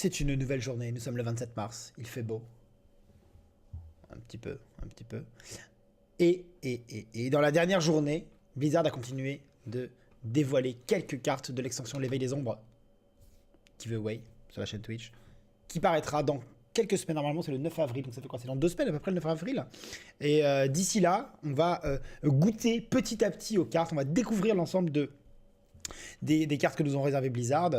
C'est une nouvelle journée, nous sommes le 27 mars, il fait beau. Un petit peu. Et dans la dernière journée, Blizzard a continué de dévoiler quelques cartes de l'extension L'éveil des ombres, giveaway sur la chaîne Twitch, qui paraîtra dans quelques semaines, normalement c'est le 9 avril, donc ça fait quoi? C'est dans 2 semaines à peu près le 9 avril. Et d'ici là, on va goûter petit à petit aux cartes, on va découvrir l'ensemble des cartes que nous ont réservé Blizzard.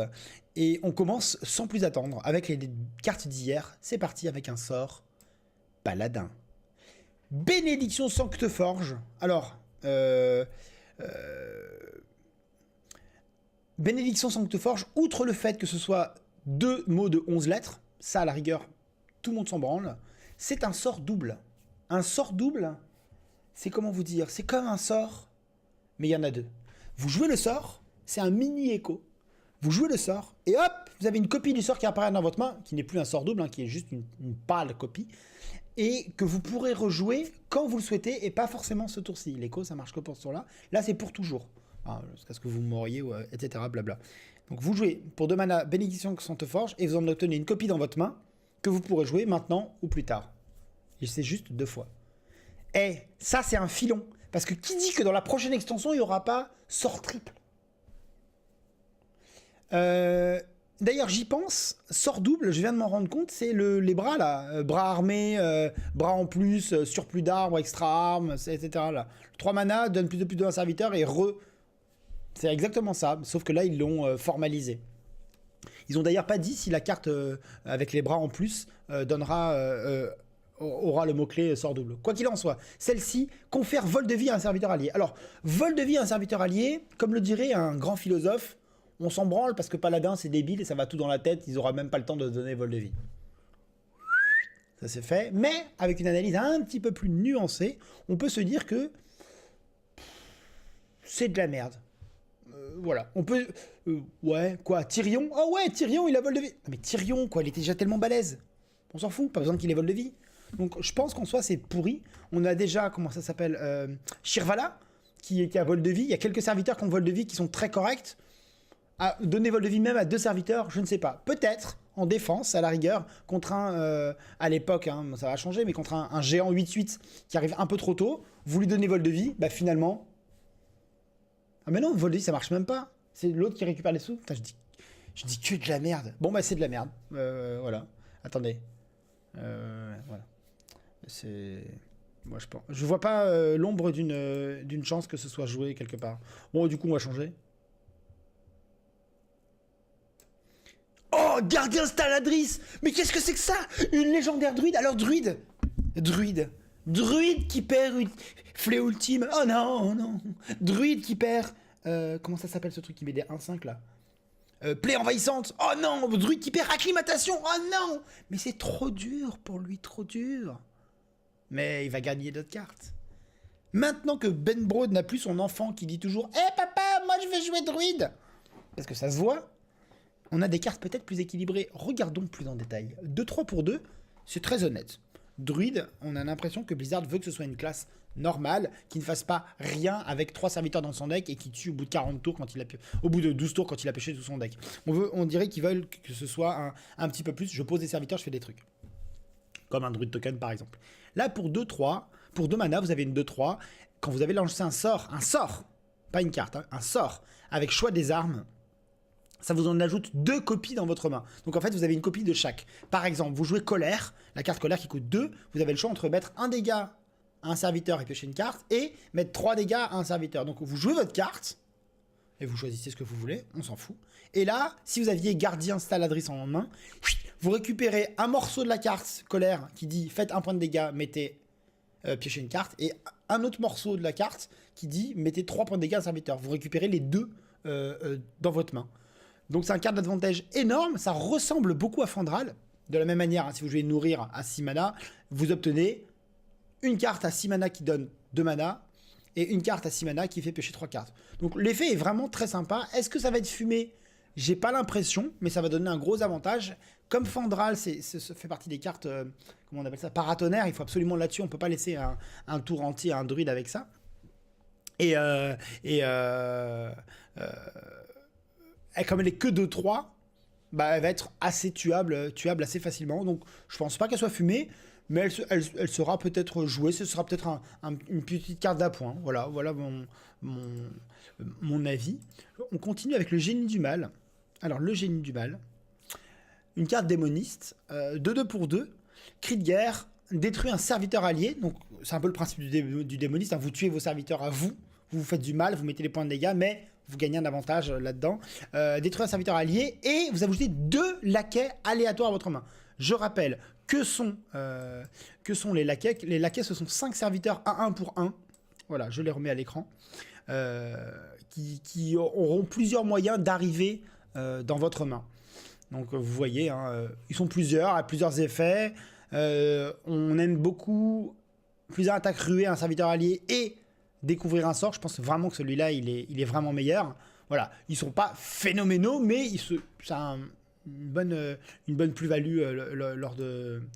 Et on commence sans plus attendre avec les cartes d'hier. C'est parti avec un sort Paladin. Bénédiction Sancteforge. Alors, Bénédiction Sancteforge, outre le fait que ce soit 2 mots de 11 lettres, ça à la rigueur, tout le monde s'en branle, c'est un sort double. Un sort double, c'est comment vous dire, c'est comme un sort, mais il y en a 2. Vous jouez le sort, c'est un mini écho. Vous jouez le sort, et hop, vous avez une copie du sort qui apparaît dans votre main, qui n'est plus un sort double, hein, qui est juste une pâle copie, et que vous pourrez rejouer quand vous le souhaitez, et pas forcément ce tour-ci. L'écho, ça marche que pour ce tour-là. Là, c'est pour toujours. Jusqu'à ce que vous mouriez, etc. Blabla. Donc vous jouez pour 2 mana Bénédiction Sancteforge, et vous en obtenez une copie dans votre main, que vous pourrez jouer maintenant ou plus tard. Et c'est juste 2 fois. Et ça, c'est un filon. Parce que qui dit que dans la prochaine extension, il n'y aura pas sort triple? D'ailleurs, j'y pense, sort double, je viens de m'en rendre compte, c'est les bras là, bras armés, bras en plus, surplus d'armes, extra armes, etc. Là. 3 mana, donne plus de plus d'un serviteur et c'est exactement ça, sauf que là ils l'ont formalisé. Ils ont d'ailleurs pas dit si la carte avec les bras en plus aura le mot-clé sort double. Quoi qu'il en soit, celle-ci confère vol de vie à un serviteur allié. Alors, vol de vie à un serviteur allié, comme le dirait un grand philosophe, on s'en branle parce que Paladin c'est débile et ça va tout dans la tête, ils n'auront même pas le temps de donner vol de vie. Ça c'est fait, mais avec une analyse un petit peu plus nuancée, on peut se dire que c'est de la merde. Voilà, on peut... ouais, quoi, Tyrion? Oh ouais, Tyrion il a vol de vie. Non mais Tyrion quoi, il était déjà tellement balèze. On s'en fout, pas besoin qu'il ait vol de vie. Donc je pense qu'en soi c'est pourri. On a déjà, comment ça s'appelle, Shirvala, qui a vol de vie. Il y a quelques serviteurs qui ont vol de vie qui sont très corrects. À donner vol de vie même à 2 serviteurs, je ne sais pas. Peut-être en défense, à la rigueur, contre un, à l'époque, hein, ça va changer, mais contre un géant 8-8 qui arrive un peu trop tôt, vous lui donnez vol de vie, bah finalement... Ah mais non, vol de vie, ça marche même pas. C'est l'autre qui récupère les sous. Putain, je dis que de la merde. Bon bah c'est de la merde. Voilà. Attendez. Voilà. C'est... Moi je pense... Je vois pas l'ombre d'une chance que ce soit joué quelque part. Bon, du coup, on va changer. Oh, Gardien Staladris! Mais qu'est-ce que c'est que ça? Une légendaire druide? Alors druide qui perd une fléau ultime. Oh non, non. Druide qui perd... comment ça s'appelle ce truc qui met des 1-5 là? Plaie envahissante. Oh non. Druide qui perd acclimatation. Oh non. Mais c'est trop dur pour lui, trop dur. Mais il va gagner d'autres cartes. Maintenant que Ben Brode n'a plus son enfant qui dit toujours « Eh papa, moi je vais jouer druide !» Parce que ça se voit. On a des cartes peut-être plus équilibrées. Regardons plus en détail. 2-3 pour 2, c'est très honnête. Druide, on a l'impression que Blizzard veut que ce soit une classe normale, qui ne fasse pas rien avec 3 serviteurs dans son deck et qui tue au bout de 40 tours quand il a au bout de 12 tours quand il a pêché tout son deck. On dirait qu'ils veulent que ce soit un petit peu plus. Je pose des serviteurs, je fais des trucs. Comme un druide token par exemple. Là pour 2-3, pour 2 mana, vous avez une 2-3. Quand vous avez lancé un sort, pas une carte, hein, un sort, avec choix des armes, ça vous en ajoute 2 copies dans votre main. Donc en fait, vous avez une copie de chaque. Par exemple, vous jouez colère, la carte colère qui coûte 2, vous avez le choix entre mettre 1 dégât à un serviteur et piocher une carte, et mettre 3 dégâts à un serviteur. Donc vous jouez votre carte, et vous choisissez ce que vous voulez, on s'en fout. Et là, si vous aviez Gardien Staladris en main, vous récupérez un morceau de la carte colère qui dit faites 1 point de dégâts, mettez piochez une carte, et un autre morceau de la carte qui dit mettez 3 points de dégâts à un serviteur. Vous récupérez les 2 dans votre main. Donc c'est un carte d'avantage énorme, ça ressemble beaucoup à Fandral. De la même manière, hein, si vous jouez Nourrir à 6 mana, vous obtenez une carte à 6 mana qui donne 2 mana, et une carte à 6 mana qui fait piocher 3 cartes. Donc l'effet est vraiment très sympa. Est-ce que ça va être fumé? J'ai pas l'impression, mais ça va donner un gros avantage. Comme Fandral, ça fait partie des cartes, comment on appelle ça, paratonnerres, il faut absolument là-dessus, on peut pas laisser un tour entier à un druide avec ça. Comme elle est que 2-3, bah, elle va être assez tuable assez facilement. Donc je pense pas qu'elle soit fumée, mais elle sera peut-être jouée. Ce sera peut-être une petite carte d'appoint. Voilà mon, mon avis. On continue avec le génie du mal. Alors le génie du mal, une carte démoniste, 2-2 pour 2, cri de guerre, détruit un serviteur allié. Donc c'est un peu le principe du démoniste, hein. Vous tuez vos serviteurs à vous, vous faites du mal, vous mettez les points de dégâts, mais vous gagnez un avantage là-dedans. Détruire un serviteur allié et vous ajoutez 2 laquais aléatoires à votre main. Je rappelle, que sont les laquais? Les laquais, ce sont 5 serviteurs 1-1 pour 1. Voilà, je les remets à l'écran. Qui auront plusieurs moyens d'arriver dans votre main. Donc vous voyez, hein, ils sont plusieurs, à plusieurs effets. On aime beaucoup plusieurs attaques ruées, un serviteur allié et découvrir un sort. Je pense vraiment que celui-là, il est vraiment meilleur. Voilà, ils sont pas phénoménaux, mais ça a une bonne plus-value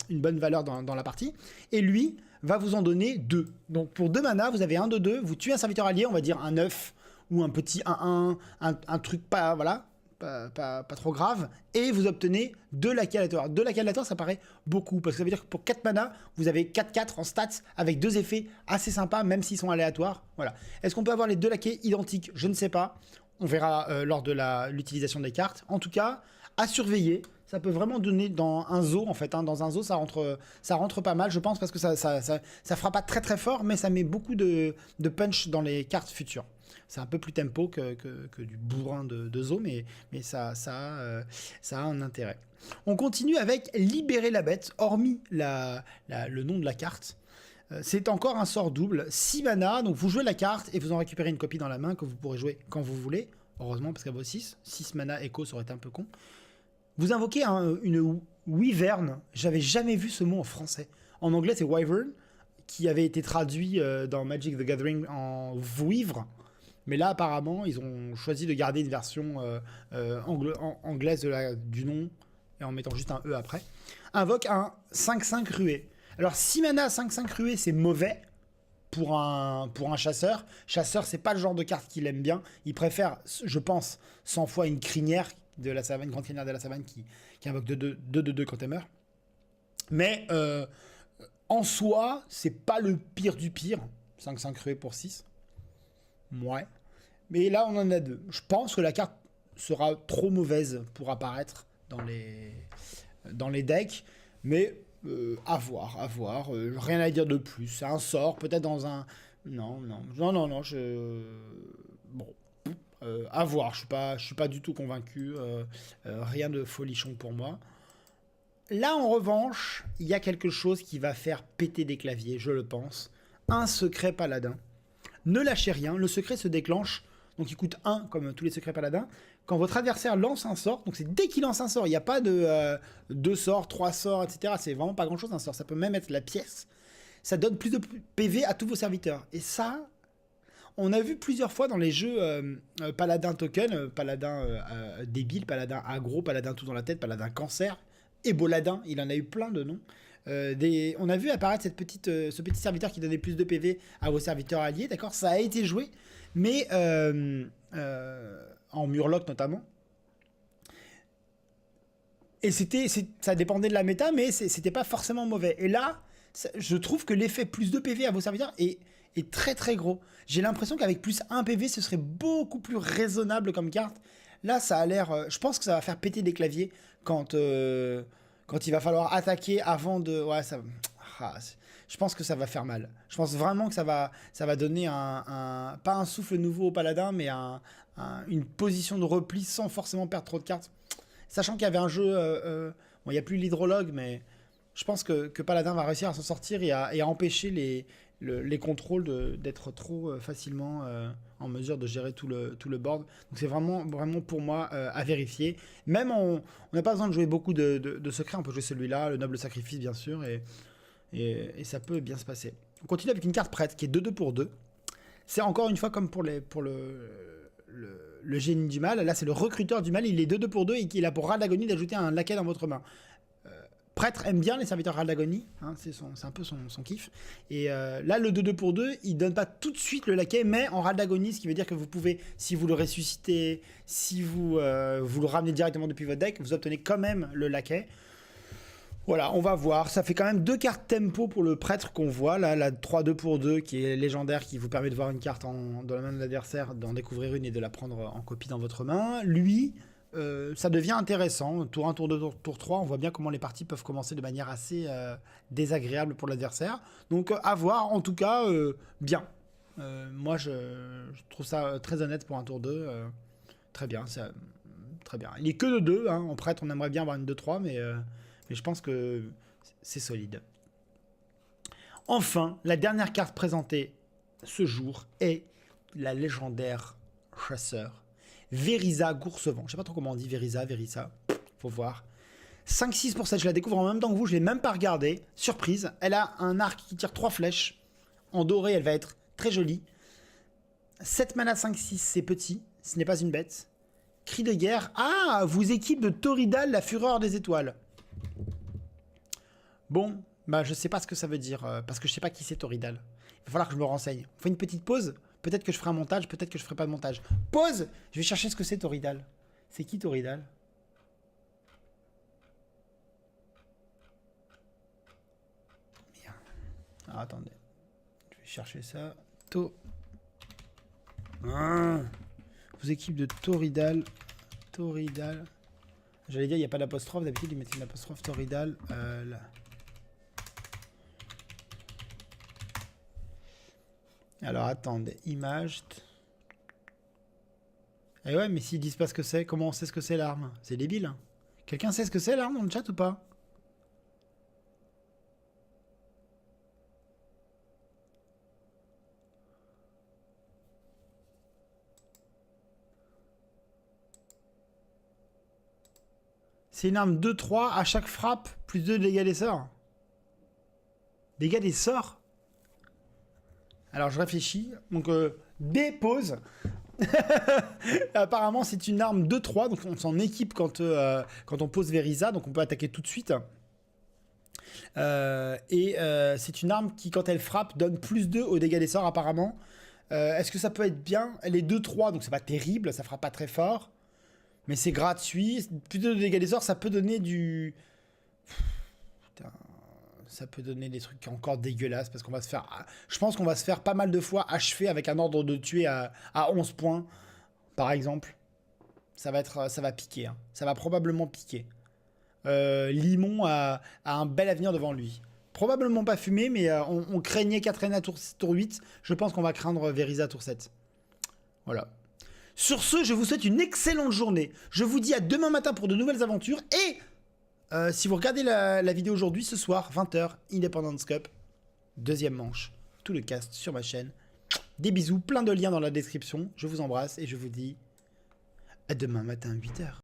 une bonne valeur dans la partie. Et lui va vous en donner 2. Donc pour 2 mana, vous avez 1-2-2, vous tuez un serviteur allié, on va dire un 9 ou un petit 1-1, un truc pas, voilà, pas trop grave, et vous obtenez 2 laquais aléatoires. 2 laquais aléatoires, ça paraît beaucoup, parce que ça veut dire que pour 4 mana, vous avez 4-4 en stats, avec 2 effets assez sympas, même s'ils sont aléatoires. Voilà. Est-ce qu'on peut avoir les 2 laquais identiques? Je ne sais pas. On verra lors de l'utilisation des cartes. En tout cas, à surveiller. Ça peut vraiment donner dans un zoo, en fait. Hein. Dans un zoo, ça rentre pas mal, je pense, parce que ça fera pas très très fort, mais ça met beaucoup de punch dans les cartes futures. C'est un peu plus tempo que du bourrin de zoo, mais ça a un intérêt. On continue avec Libérer la bête, hormis le nom de la carte. C'est encore un sort double, 6 mana, donc vous jouez la carte et vous en récupérez une copie dans la main que vous pourrez jouer quand vous voulez. Heureusement, parce qu'elle vaut 6 mana écho, ça aurait été un peu con. Vous invoquez une wyvern, j'avais jamais vu ce mot en français. En anglais, c'est wyvern, qui avait été traduit dans Magic the Gathering en vouivre. Mais là, apparemment, ils ont choisi de garder une version anglaise du nom, et en mettant juste un E après. Invoque un 5-5 ruée. Alors, 6 mana, 5-5 ruée, c'est mauvais pour un chasseur. Chasseur, c'est pas le genre de carte qu'il aime bien. Il préfère, je pense, 100 fois une crinière de la savane, une grande crinière de la savane qui invoque 2-2 quand elle meurt. Mais en soi, c'est pas le pire du pire. 5-5 ruée pour 6. Ouais. Mais là, on en a 2. Je pense que la carte sera trop mauvaise pour apparaître dans les decks. Mais à voir. Rien à dire de plus. C'est un sort, peut-être dans un... Non. Bon. À voir. Je suis pas du tout convaincu. Rien de folichon pour moi. Là, en revanche, il y a quelque chose qui va faire péter des claviers, je le pense. Un secret paladin. Ne lâchez rien, le secret se déclenche, donc il coûte 1 comme tous les secrets paladins. Quand votre adversaire lance un sort, donc c'est dès qu'il lance un sort, il n'y a pas de 2 sorts, 3 sorts, etc. C'est vraiment pas grand chose un sort, ça peut même être la pièce. Ça donne plus de PV à tous vos serviteurs. Et ça, on a vu plusieurs fois dans les jeux paladin token, paladin débile, paladin aggro, paladin tout dans la tête, paladin cancer, eboladin, il en a eu plein de noms. On a vu apparaître ce petit serviteur qui donnait plus de PV à vos serviteurs alliés, d'accord? Ça a été joué, mais en Murloc notamment. Et ça dépendait de la méta, mais c'était pas forcément mauvais. Et là, je trouve que l'effet plus de PV à vos serviteurs est très très gros. J'ai l'impression qu'avec plus 1 PV, ce serait beaucoup plus raisonnable comme carte. Là, ça a l'air... je pense que ça va faire péter des claviers quand il va falloir attaquer avant de... Ouais, je pense que ça va faire mal. Je pense vraiment que ça va donner pas un souffle nouveau au paladin, mais une position de repli sans forcément perdre trop de cartes. Sachant qu'il y avait un jeu... bon, il n'y a plus l'hydrologue, mais je pense que Paladin va réussir à s'en sortir et à empêcher les contrôles d'être trop facilement en mesure de gérer tout le board. Donc c'est vraiment pour moi à vérifier. Même on n'a pas besoin de jouer beaucoup de secrets, on peut jouer celui-là, le noble sacrifice bien sûr, et ça peut bien se passer. On continue avec une carte prête qui est 2-2 pour 2. C'est encore une fois comme pour le génie du mal. Là c'est le recruteur du mal, il est 2-2 pour 2 et il a pour ras d'agonie d'ajouter un laquais dans votre main. Prêtre aime bien les serviteurs Raldagonie, hein, c'est un peu son kiff. Et là, le 2-2 pour 2, il donne pas tout de suite le laquais, mais en Raldagonie, ce qui veut dire que vous pouvez, si vous le ressuscitez, si vous le ramenez directement depuis votre deck, vous obtenez quand même le laquais. Voilà, on va voir. Ça fait quand même 2 cartes tempo pour le prêtre qu'on voit. Là, la 3-2 pour 2 qui est légendaire, qui vous permet de voir une carte dans la main de l'adversaire, d'en découvrir une et de la prendre en copie dans votre main. Lui... ça devient intéressant. Tour 1, tour 2, tour 3, on voit bien comment les parties peuvent commencer de manière assez désagréable pour l'adversaire. Donc à voir, en tout cas, bien. Moi, je trouve ça très honnête pour un tour 2. Très bien, très bien. Il est que de 2, hein. En prêtre, on aimerait bien avoir une 2-3, mais je pense que c'est solide. Enfin, la dernière carte présentée ce jour est la légendaire chasseur. Verisa Goursevent. Je sais pas trop comment on dit Verisa. Faut voir. 5-6 pour 7. Je la découvre en même temps que vous. Je l'ai même pas regardé. Surprise. Elle a un arc qui tire 3 flèches. En doré, elle va être très jolie. 7 mana 5-6, c'est petit. Ce n'est pas une bête. Cri de guerre. Ah, vous équipe de Toridal, la fureur des étoiles. Bon, bah je sais pas ce que ça veut dire. Parce que je sais pas qui c'est Toridal. Il va falloir que je me renseigne. On fait une petite pause. Peut-être que je ferai un montage, peut-être que je ferai pas de montage. Pause. Je vais chercher ce que c'est Toridal. C'est qui Toridal? Merde. Alors attendez. Je vais chercher ça. Vous équipes de Toridal. Toridal. J'allais dire, il n'y a pas d'apostrophe. D'habitude, ils mettent une apostrophe Toridal. Là. Alors attendez, image. Eh ouais, mais s'ils disent pas ce que c'est, comment on sait ce que c'est l'arme? C'est débile. Hein. Quelqu'un sait ce que c'est l'arme dans le chat ou pas? C'est une arme 2-3 à chaque frappe, plus 2 de dégâts des sorts. Dégâts des sorts? Alors je réfléchis. Donc dépose. Apparemment c'est une arme 2-3. Donc on s'en équipe quand on pose Verisa. Donc on peut attaquer tout de suite. C'est une arme qui quand elle frappe donne plus 2 aux dégâts des sorts apparemment. Est-ce que ça peut être bien? Elle est 2-3 donc c'est pas terrible. Ça fera pas très fort. Mais c'est gratuit. Plus de dégâts des sorts ça peut donner du... Putain... Ça peut donner des trucs encore dégueulasses parce qu'on va se faire... Je pense qu'on va se faire pas mal de fois achever avec un ordre de tuer à 11 points, par exemple. Ça va piquer. Hein. Ça va probablement piquer. Limon a un bel avenir devant lui. Probablement pas fumé, mais on craignait Katrina tour 8. Je pense qu'on va craindre Verisa tour 7. Voilà. Sur ce, je vous souhaite une excellente journée. Je vous dis à demain matin pour de nouvelles aventures et... si vous regardez la vidéo aujourd'hui, ce soir, 20h, Independence Cup, deuxième manche, tout le cast sur ma chaîne. Des bisous, plein de liens dans la description. Je vous embrasse et je vous dis à demain matin, 8h.